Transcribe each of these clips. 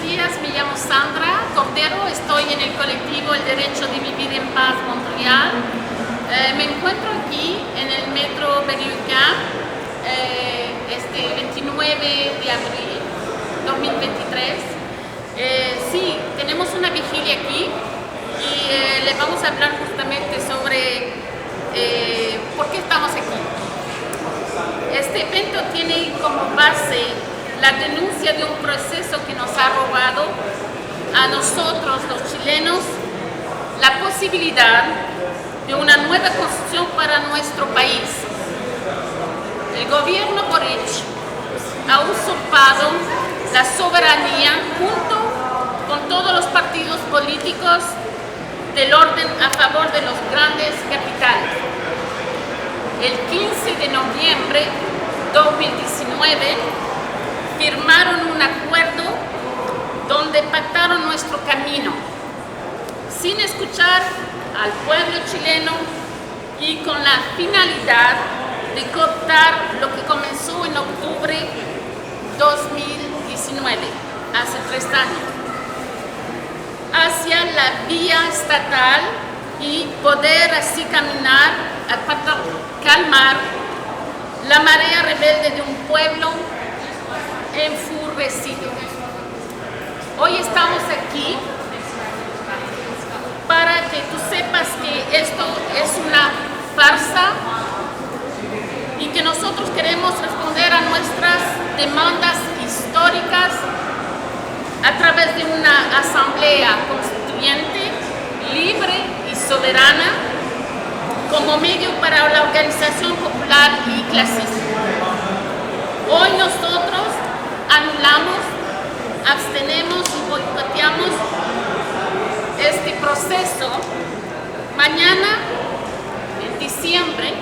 días, me llamo Sandra Cordero, estoy en el colectivo El Derecho de Vivir en Paz Montreal. Me encuentro aquí en el metro Berry-UQAM este 29 de abril 2023. Sí, tenemos una vigilia aquí y les vamos a hablar justamente sobre por qué estamos aquí. Este evento tiene como base la denuncia de un proceso que nos ha robado a nosotros, los chilenos, la posibilidad de una nueva constitución para nuestro país. El gobierno Boric ha usurpado la soberanía junto con todos los partidos políticos del orden a favor de los grandes capitales. El 15 de noviembre de 2019 firmaron un acuerdo donde pactaron nuestro camino, sin escuchar al pueblo chileno y con la finalidad de cooptar lo que comenzó en octubre de 2019, hace 3 años, hacia la vía estatal y poder así caminar para calmar la marea rebelde de un pueblo enfurecido. Hoy estamos aquí para que tú sepas que esto es una farsa y que nosotros queremos responder a nuestras demandas históricas a través de una asamblea constituyente libre y soberana como medio para la organización popular y clasista. Hoy nosotros anulamos, abstenemos y boicoteamos este proceso. Mañana, en diciembre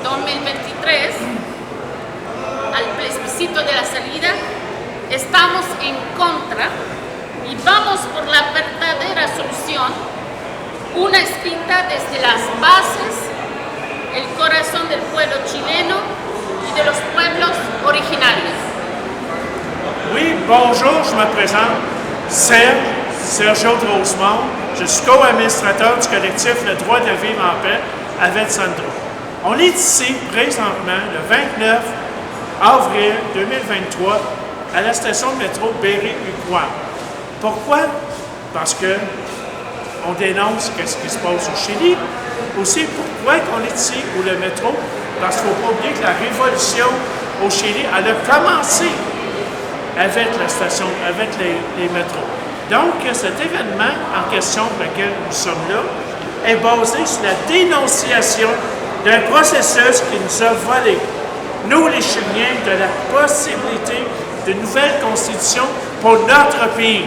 2023, al plebiscito de la salida, estamos en contra y vamos por la verdadera solución, una escrita desde las bases, el corazón del pueblo chileno y de los pueblos originarios. Oui, bonjour, je me présente, Sergio Rosemont. Je suis co-administrateur du collectif Le Droit de vivre en paix avec Sandro. On est ici présentement le 29 avril 2023 à la station de métro Berry-UQAM. Pourquoi? Parce que on dénonce ce qui se passe au Chili. Aussi, pourquoi on est ici ou le métro? Parce qu'il ne faut pas oublier que la révolution au Chili, elle a commencé avec la station, avec les métros. Donc, cet événement en question pour lequel nous sommes là est basé sur la dénonciation d'un processus qui nous a volé, nous les Chiliens, de la possibilité d'une nouvelle constitution pour notre pays.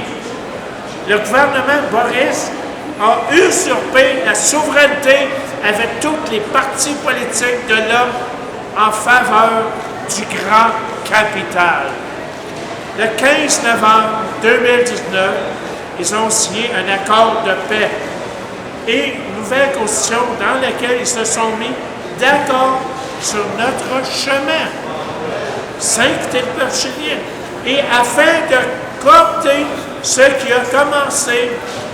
Le gouvernement Boris a usurpé la souveraineté avec tous les partis politiques de l'homme en faveur du grand capital. Le 15 novembre 2019, ils ont signé un accord de paix et une nouvelle constitution dans laquelle ils se sont mis d'accord sur notre chemin. 5 territoires chiliens. Et afin de coopter ce qui a commencé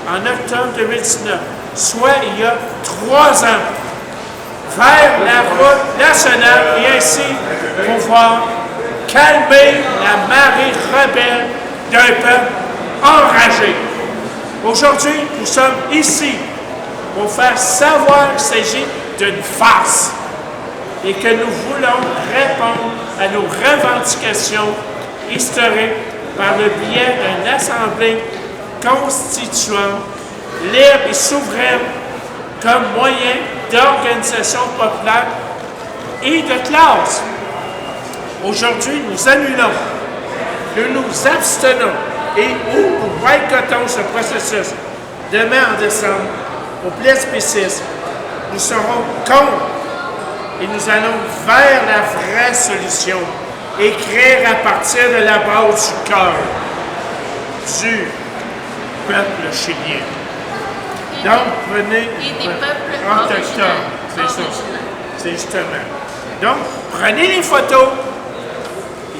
en octobre 2019, soit il y a 3 ans, vers la route nationale et ainsi pouvoir calmer la marée rebelle d'un peuple enragé. Aujourd'hui, nous sommes ici pour faire savoir qu'il s'agit d'une farce et que nous voulons répondre à nos revendications historiques par le biais d'une assemblée constituante, libre et souveraine comme moyen d'organisation populaire et de classe. Aujourd'hui, nous annulons, nous nous abstenons et nous boycottons ce processus. Demain, en décembre, au plébiscite, nous serons contre et nous allons vers la vraie solution, écrire à partir de la base du cœur du peuple chilien. Donc, prenez autochtone, c'est ça, c'est justement. Donc, prenez les photos,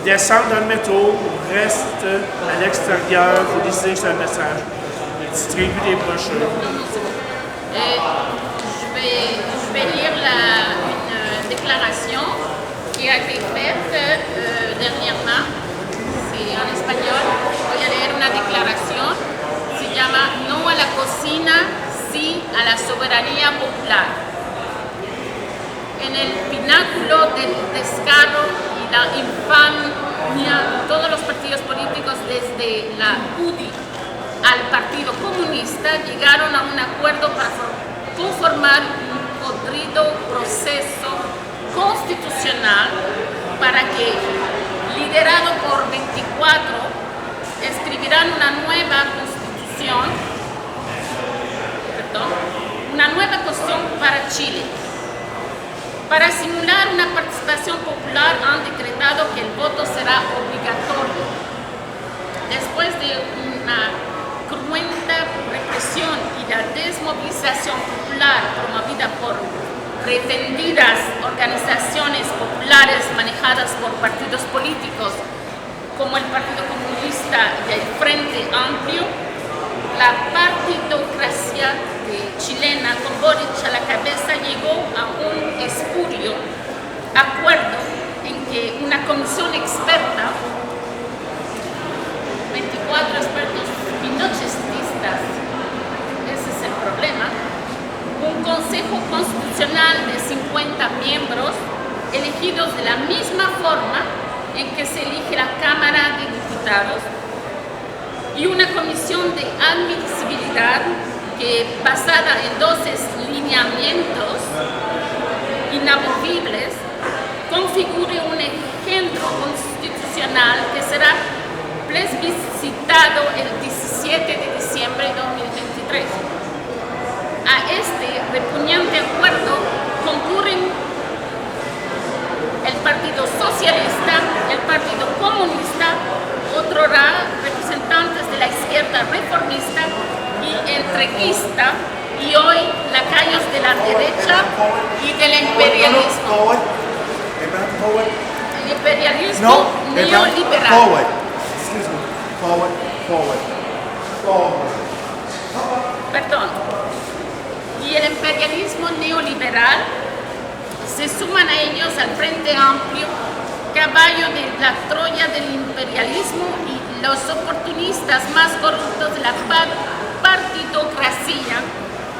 Ils descendent dans le métro, restent à l'extérieur, vous décidez que c'est un message. Ils distribuent des brochures. Je vais lire une déclaration qui a été faite dernièrement. C'est en espagnol. Voy a leer una declaración. Se llama No a la cocina, sí a la soberanía popular. En el pináculo del descaro y la infamia, todos los partidos políticos desde la UDI al Partido Comunista llegaron a un acuerdo para conformar un podrido proceso constitucional para que, liderado por 24, escribirán una nueva constitución para Chile. Para simular una participación popular han decretado que el voto será obligatorio. Después de una cruenta represión y la desmovilización popular promovida por pretendidas organizaciones populares manejadas por partidos políticos como el Partido Comunista y el Frente Amplio, la partidocracia chilena con Boric a la cabeza llegó a un espurio acuerdo en que una comisión experta, 24 expertos pinochetistas, ese es el problema, un consejo constitucional de 50 miembros elegidos de la misma forma en que se elige la Cámara de Diputados y una comisión de admisibilidad que, basada en 12 lineamientos inamovibles, configure un engendro constitucional que será plebiscitado el 17 de diciembre de 2023. A este repugnante acuerdo concurren el Partido Socialista, el Partido Comunista, otrora representantes de la izquierda reformista y entreguista, y hoy lacayos de la derecha y del imperialismo. El imperialismo neoliberal. Perdón. Y el imperialismo neoliberal se suman a ellos al Frente Amplio, caballo de la Troya del imperialismo, y los oportunistas más corruptos de la partidocracia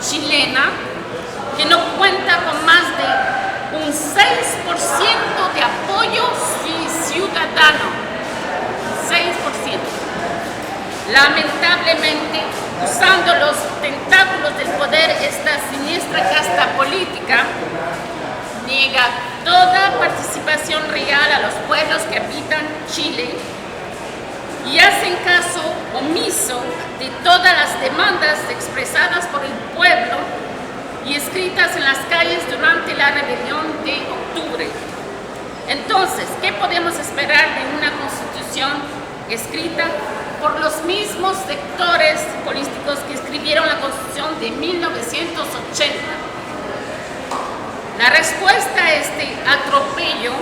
chilena, que no cuenta con más de un 6% de apoyo ciudadano. 6%. Lamentablemente, usando los tentáculos del poder, esta siniestra casta política niega toda participación real a los pueblos que habitan Chile y hacen caso omiso de todas las demandas expresadas por el pueblo y escritas en las calles durante la rebelión de octubre. Entonces, ¿qué podemos esperar de una constitución escrita por los mismos sectores políticos que escribieron la Constitución de 1980? La respuesta a este atropello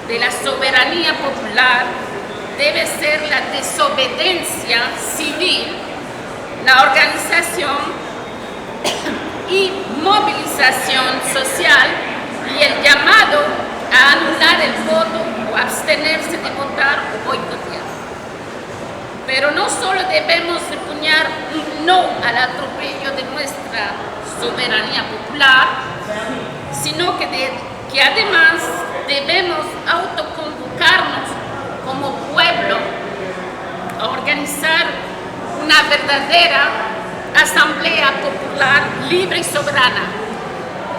de la soberanía popular debe ser la desobediencia civil, la organización y movilización social y el llamado a anular el voto o abstenerse de votar o boicotear. Pero no solo debemos repugnar un no al atropello de nuestra soberanía popular, sino que además debemos autoconvocarnos como pueblo a organizar una verdadera asamblea popular libre y soberana,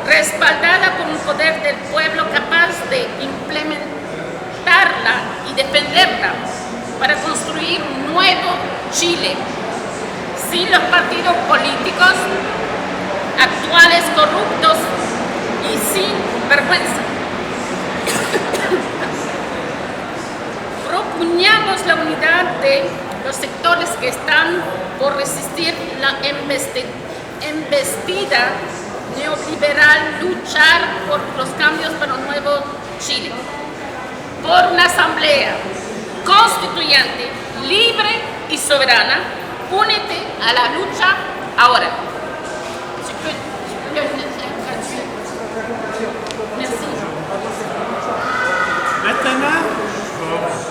respaldada por un poder del pueblo capaz de implementarla y defenderla para construir un nuevo Chile, sin los partidos políticos actuales corruptos y sin vergüenza. Propugnamos la unidad de los sectores que están por resistir la embestida neoliberal, luchar por los cambios para un nuevo Chile, por una asamblea constituyente, libre y soberana. Únete a la lucha ahora. Merci. Maintenant, je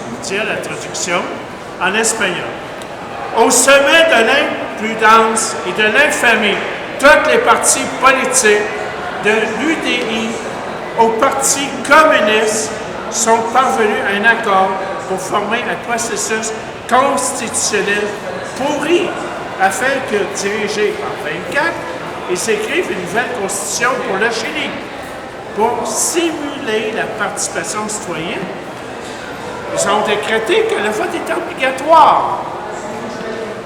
vais dire la traduction en espagnol. Au sommet de l'impudence et de l'infamie, toutes les partis politiques, de l'UDI au Parti communiste, sont parvenus à un accord pour former un processus constitutionnel pourri, afin que, dirigé par 24, ils écrivent une nouvelle constitution pour le Chili. Pour simuler la participation citoyenne, ils ont décrété que le vote était obligatoire.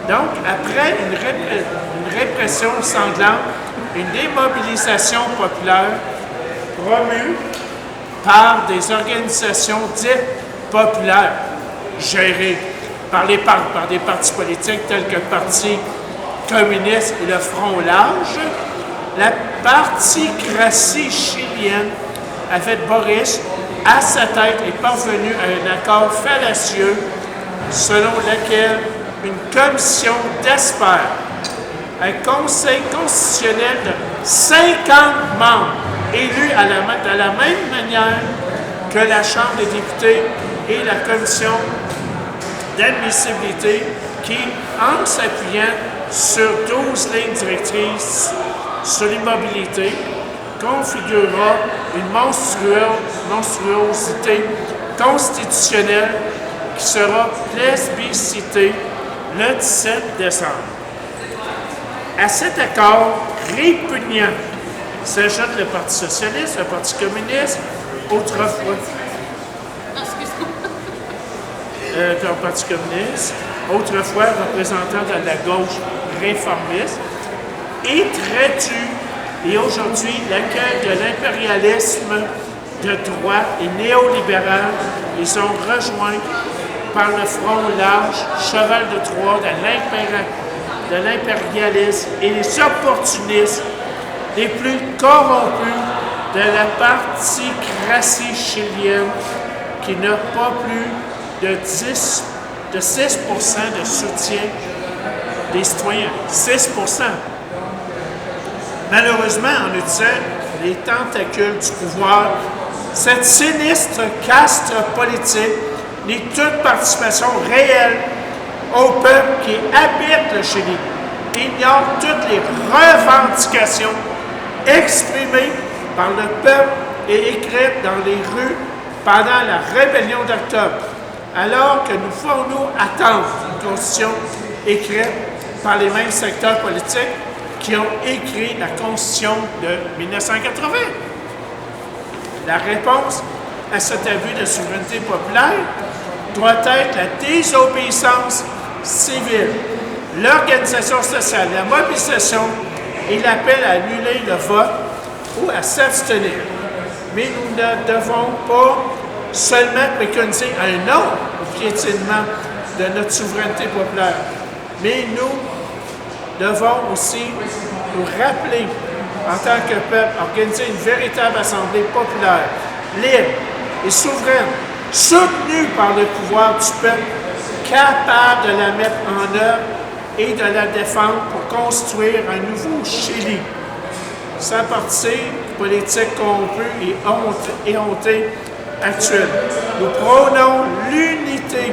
Donc, après une répression sanglante, une démobilisation populaire promue par des organisations dites populaires, gérées par des partis politiques tels que le Parti communiste et le Front large, la particratie chilienne, avec Boris à sa tête, est parvenue à un accord fallacieux selon lequel une commission d'experts, un conseil constitutionnel de 50 membres élus de la même manière que la Chambre des députés et la commission d'admissibilité qui, en s'appuyant sur 12 lignes directrices sur l'immobilité, configurera une monstruosité constitutionnelle qui sera plébiscitée le 17 décembre. À cet accord répugnant s'ajoute le Parti socialiste, le Parti communiste, autrefois le Parti communiste, autrefois représentant de la gauche réformiste, et traitue et aujourd'hui l'accueil de l'impérialisme de droite et néolibéral. Ils sont rejoints par le Front large, cheval de Troie de l'impérialisme et les opportunistes les plus corrompus de la particratie chilienne qui n'a pas plus de 6 % de soutien des citoyens. 6 %. Malheureusement, en utilisant les tentacules du pouvoir, cette sinistre caste politique nie toute participation réelle au peuple qui habite le Chili, ignore toutes les revendications exprimées par le peuple et écrites dans les rues pendant la rébellion d'octobre, alors que nous faisons attendre une constitution écrite par les mêmes secteurs politiques qui ont écrit la Constitution de 1980. La réponse à cet abus de souveraineté populaire doit être la désobéissance civile, l'organisation sociale, la mobilisation et l'appel à annuler le vote ou à s'abstenir. Mais nous ne devons pas seulement préconiser un non au piétinement de notre souveraineté populaire, mais nous devons aussi nous rappeler, en tant que peuple, organiser une véritable assemblée populaire, libre et souveraine, soutenue par le pouvoir du peuple, capable de la mettre en œuvre et de la défendre pour construire un nouveau Chili, sans parti politique corrompu et honté actuel. Nous prônons l'unité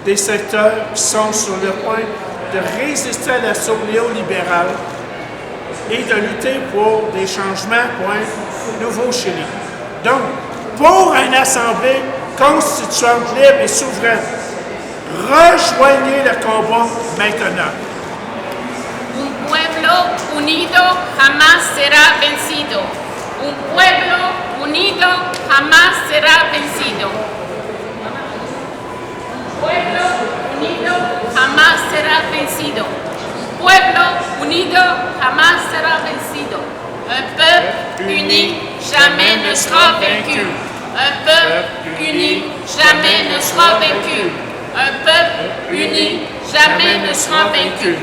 des secteurs qui sont sur le point de résister à l'assaut néolibéral et de lutter pour des changements pour un nouveau Chili. Donc, pour une assemblée constituante libre et souveraine, rejoignez le combat maintenant. Un pueblo unido jamás será vencido. Un pueblo unido jamás será vencido. Un pueblo unido jamás será vencido. Un pueblo unido jamás será vencido. Un peuple uni jamais ne sera vaincu. Un peuple uni jamais ne sera vaincu. Un peuple uni jamais ne sera vaincu.